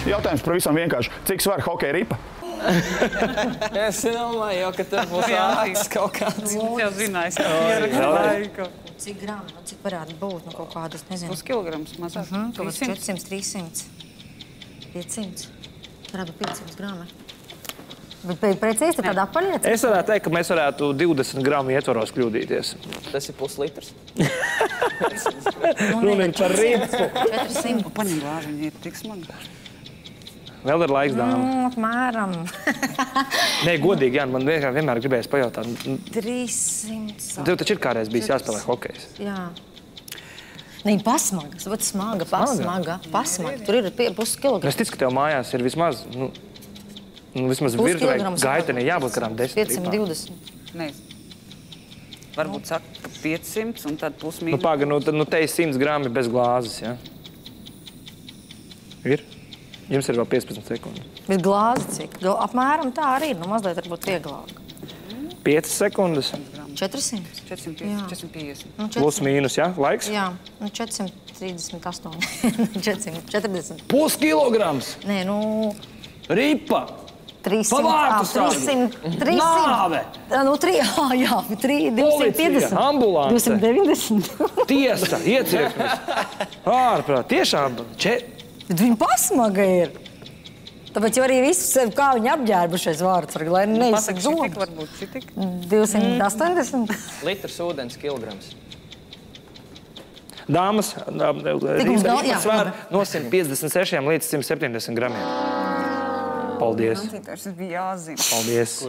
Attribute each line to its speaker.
Speaker 1: Jautājums pavisam vienkārši. Cik svar hokeja ripa?
Speaker 2: Es domāju, jau, ka tur būs āks kaut kāds.
Speaker 3: Jau zināju,
Speaker 4: Cik grāmi, cik varētu būt, kaut kādas, nezinu.
Speaker 3: Puskilograms mazāk.
Speaker 4: Kaut kāds 400, 300, 500. Varētu būt 500 grāmi. Bet precīzi tad tāda apaļiecība?
Speaker 5: Es varētu teikt, ka mēs varētu 20 gramu ietvaros kļūdīties.
Speaker 2: Tas ir puslitrs.
Speaker 5: Runa ir par ripu.
Speaker 4: 400.
Speaker 3: Paņem glāzi, viņi ir tik smagi.
Speaker 5: Vēl ir laiks, dāma.
Speaker 4: Apmēram.
Speaker 5: Nē, godīgi, Jāni, man vienmēr gribējās pajautāt.
Speaker 4: 300.
Speaker 5: Tev taču ir kādreiz bijis jāspēlē hokejs.
Speaker 4: Jā. Nē, pasmaga. Pasmaga. Tur ir puskilogramu.
Speaker 5: Es ticu, ka tev mājās ir vismaz, vismaz virtuvē gaitenē jābūt kādām 10 ripām.
Speaker 4: 520.
Speaker 3: Nē. Varbūt saka, ka 500 un tad pusmīnus.
Speaker 5: Paga, te ir 100 grami bez glāzes, jā? Ir? Jums ir vēl 15 sekundes.
Speaker 4: Bet glāzi cik? Apmēram tā arī ir, mazliet varbūt vieglāk.
Speaker 5: 5 sekundes.
Speaker 4: 400?
Speaker 3: 450.
Speaker 5: Plus mīnus, jā? Laiks?
Speaker 4: Jā, 438. 440.
Speaker 5: Puskilograms!
Speaker 4: Nē,
Speaker 5: Ripa!
Speaker 4: 300.
Speaker 5: Pavārtu sargi!
Speaker 4: 300.
Speaker 5: Nāve!
Speaker 4: Jā, 250.
Speaker 5: Ambulance!
Speaker 4: 290.
Speaker 5: Tiesa, iecirknis! Ārprāt, tiešām!
Speaker 4: Bet viņa pasmaga ir. Tāpēc jau arī visu sevi, kā viņi apģērbušies vārdsargi, lai neizsaka
Speaker 3: Šitik
Speaker 4: zombus.
Speaker 3: varbūt, šitik.
Speaker 4: 280.
Speaker 2: Litrs ūdens kilograms.
Speaker 5: Dāmas,
Speaker 4: mums nav, jā.
Speaker 5: svēr no 156 līdz 170 gramiem. Paldies.
Speaker 3: Tas bija jāzina.
Speaker 5: Paldies.